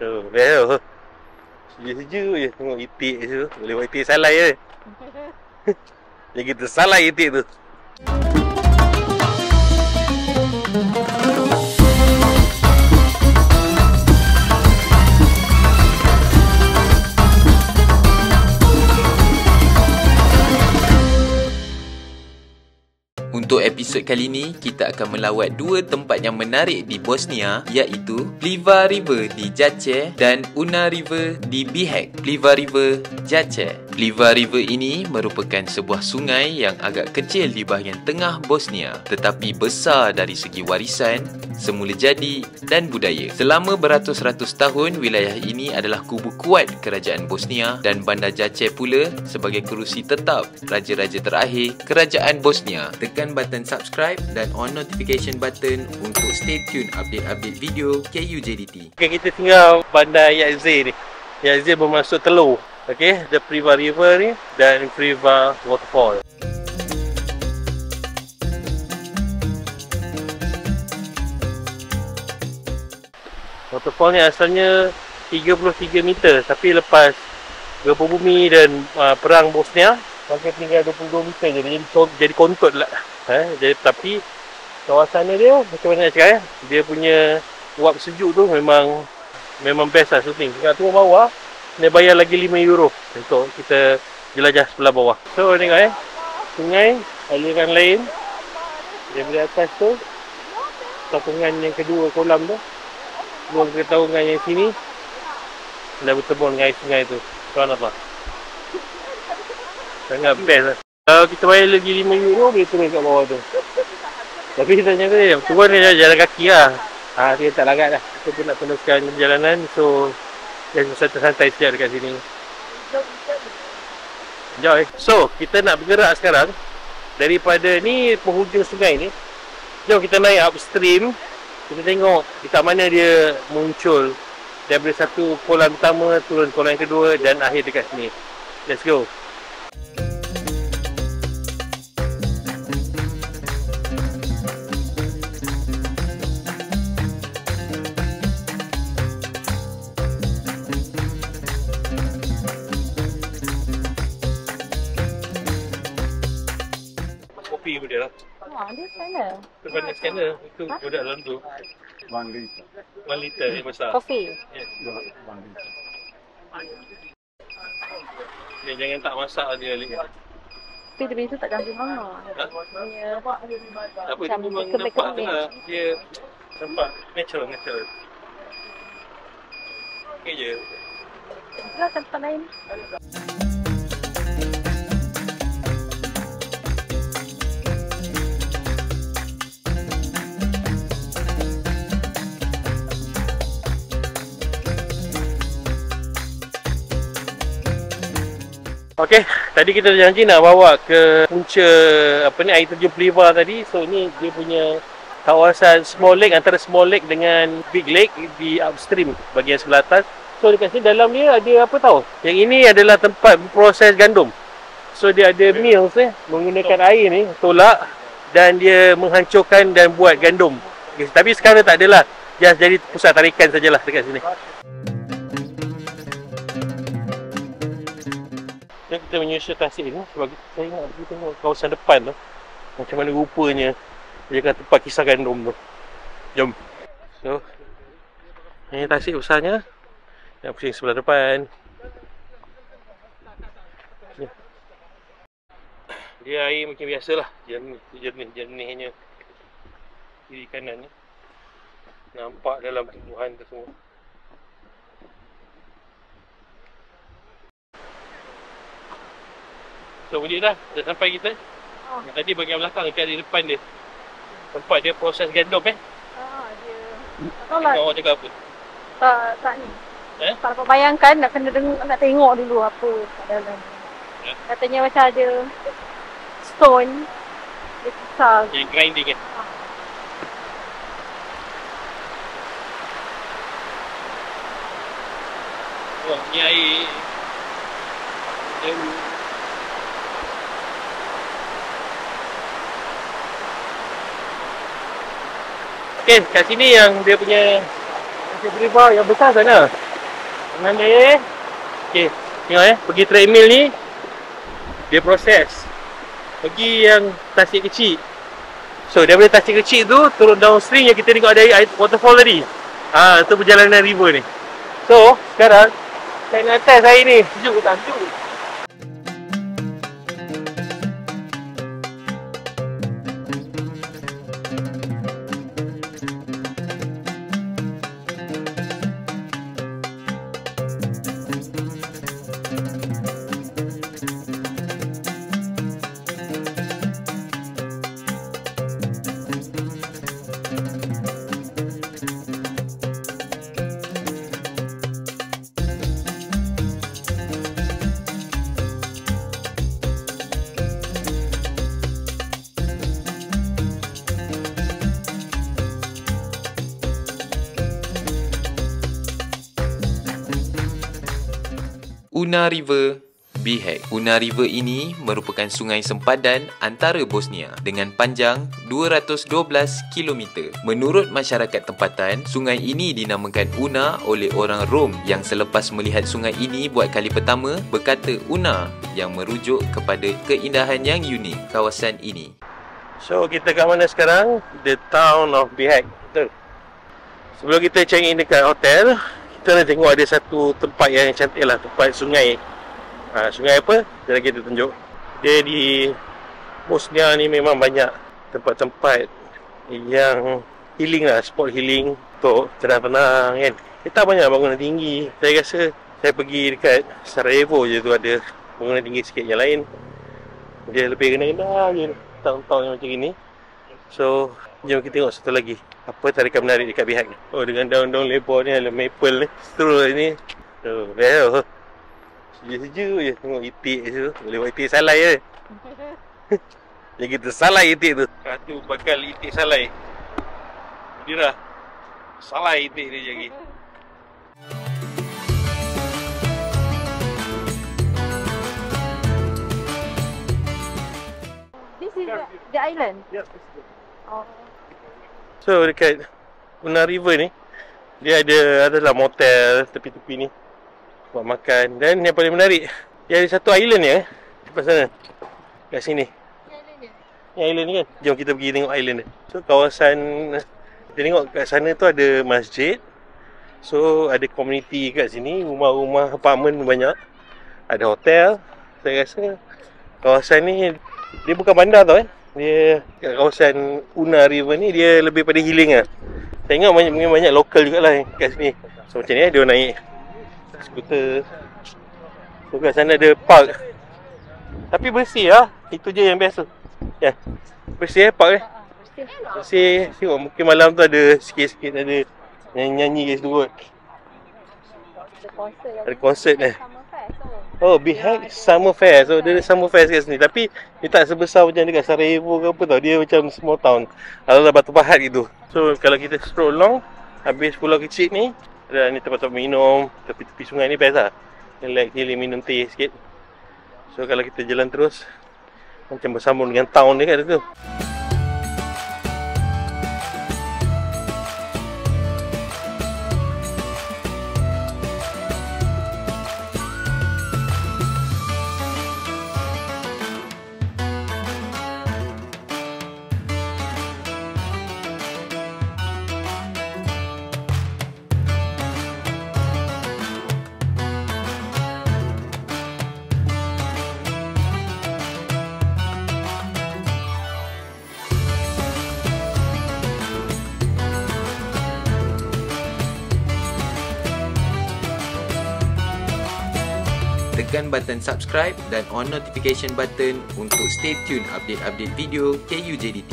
Tu, best tu. Sejuk-sejuk je tengok itik tu. Boleh buat itik salai je. Yang kita salai itik tu. Untuk episod kali ni, kita akan melawat dua tempat yang menarik di Bosnia, iaitu Pliva River di Jajce dan Una River di Bihać. Pliva River, Jajce. Pliva River ini merupakan sebuah sungai yang agak kecil di bahagian tengah Bosnia, tetapi besar dari segi warisan, semula jadi dan budaya. Selama beratus-ratus tahun, wilayah ini adalah kubu kuat kerajaan Bosnia dan Bandar Jajce pula sebagai kerusi tetap raja-raja terakhir kerajaan Bosnia. Tekan button subscribe dan on notification button untuk stay tune update-update video KUJDT. Okay, kita tinggal bandar Jajce ni. Jajce bermaksud telur. Okay, the Pliva River ni dan Pliva Waterfall. Waterfall ni asalnya 33 meter, tapi lepas gempa bumi dan perang Bosnia, maka tinggal 22 meter je. Jadi kontut lah. Jadi, tapi kawasan dia macam mana nak cakap, dia punya uap sejuk tu memang best lah shooting. Kat turun bawah kena bayar lagi €5 untuk kita jelajah sebelah bawah. So tengok sungai, aliran lain daripada atas tu, tapungan yang kedua kolam tu, belum ke tapungan yang sini dah bertemu dengan air sungai tu. Subhanallah, sangat best lah. Kalau kita bayar lagi €5 boleh turun kat bawah tu. Tapi kita tanya dia, turun dia jalan kaki lah. Dia tak larat lah. Kita pun nak teruskan perjalanan, so jangan santai-santai sekejap dekat sini. Jom. So, kita nak bergerak sekarang daripada ni penghujung sungai ni. Jom kita naik upstream. Kita tengok dekat mana dia muncul. Daripada satu kolam pertama turun kolam yang kedua dan akhir dekat sini. Let's go. Kopi pun dia lah. Dia scanner. Itu bandar scanner. Itu budak dalam tu. 1 liter yang besar. Kopi. Yeah. 1 liter. Dia jangan tak masak dia lagi. Tapi dia biasa tak ganti hangat. Apa dia memang nampak tu lah. Dia nampak natural. Okay je. Itulah tempat lain. Okey, tadi kita janji nak bawa ke punca air terjun Pliva tadi. So ni dia punya kawasan small lake, antara small lake dengan big lake di upstream bahagian sebelah atas. So dekat sini dalam dia ada apa tahu? Yang ini adalah tempat proses gandum. So dia ada mills menggunakan air ni tolak dan dia menghancurkan dan buat gandum. Okay, tapi sekarang tak adalah. Just jadi pusat tarikan sajalah dekat sini. Kita menyusul tasik ni sebab saya nak pergi tengok kawasan depan tu macam mana rupanya dia kata tempat kisah gandum tu. Jom. So ini tasik besarnya. Nak pusing sebelah depan. Dia air macam biasalah, jernihnya kiri kanan ni. Nampak dalam tumbuhan tu semua. So boleh dah sampai kita. Tadi bahagian belakang dekat di depan dia. Tempat dia proses gandum dia. Orang cakap apa? Tak ni. Tak dapat bayangkan, nak tengok dulu apa kat dalam. Katanya macam ada stone. Dia besar. Yang grinding kan? Wah, ni air. Okay, kat sini yang dia punya Pliva yang besar sana. Kanan dia. Okay, tengok pergi treadmill ni. Dia proses. Pergi yang tasik kecil. So, daripada tasik kecil tu, turun downstream yang kita tengok ada air waterfall tadi. Itu perjalanan river ni. So, sekarang, saya nak test air ni. Sejuk ke tak? Sejuk. Una River, Bihać. Una River ini merupakan sungai sempadan antara Bosnia dengan panjang 212 km. Menurut masyarakat tempatan, sungai ini dinamakan Una oleh orang Rom yang selepas melihat sungai ini buat kali pertama berkata Una yang merujuk kepada keindahan yang unik kawasan ini. So, kita kat mana sekarang? The town of Bihać. Betul. Sebelum kita check in dekat hotel, kita nak tengok ada satu tempat yang cantik lah, tempat sungai. Sungai apa? Jadi kita tunjuk. Dia di Bosnia ni memang banyak tempat-tempat yang healing lah, spot healing untuk tenang-tenang kan. Kita tak banyak bangunan tinggi. Saya rasa saya pergi dekat Sarajevo je tu ada bangunan tinggi sikit. Yang lain dia lebih rendah-rendah je, tahun-tahun yang macam ni. So, jom kita tengok satu lagi. Apa tarikan menarik dekat Bihać ni. Oh, dengan daun-daun lebar ni, ada maple ni. Seterus ni. Oh, best. Sejuk-sejuk je. Tengok itik je. Boleh buat itik salai je. Jadi kita salai itik tu. Tu bakal itik salai. Dia dah salai itik dia lagi. This is the island? Yes. Oh. So dekat Una River ni, dia adalah motel tepi-tepi ni buat makan. Dan yang paling menarik, dia ada satu island ya, dekat sana, kat sini. Yang island ni kan. Jom kita pergi tengok island dia. So kawasan, kita tengok kat sana tu ada masjid. So ada komuniti kat sini, rumah-rumah apartmen banyak. Ada hotel. Saya rasa kawasan ni, dia bukan bandar tau kan. Dia kat kawasan Una River ni, dia lebih pada healing lah. Saya ingat banyak lokal jugalah kat sini. So macam ni dia naik skuter. So kat sana ada park. Tapi bersih lah. Itu je yang best tu. Ya. Bersih park bersih. Tengok mungkin malam tu ada sikit-sikit ada nyanyi kat situ kot. Ada konsert ni. Oh, Bihać Summer Fair. So, dia ada Summer Fair kat sini. Tapi, dia tak sebesar macam dekat Sarajevo ke apa tau. Dia macam small town. Adalah Batu Pahat gitu. So, kalau kita stroll along, habis pulau kecil ni, ada ni tempat-tempat minum. Tepi-tepi sungai ni best lah. Relax, minum teh sikit. So, kalau kita jalan terus, macam bersambung dengan town dia kat situ. Tekan button subscribe dan on notification button untuk stay tune update-update video KUJDT.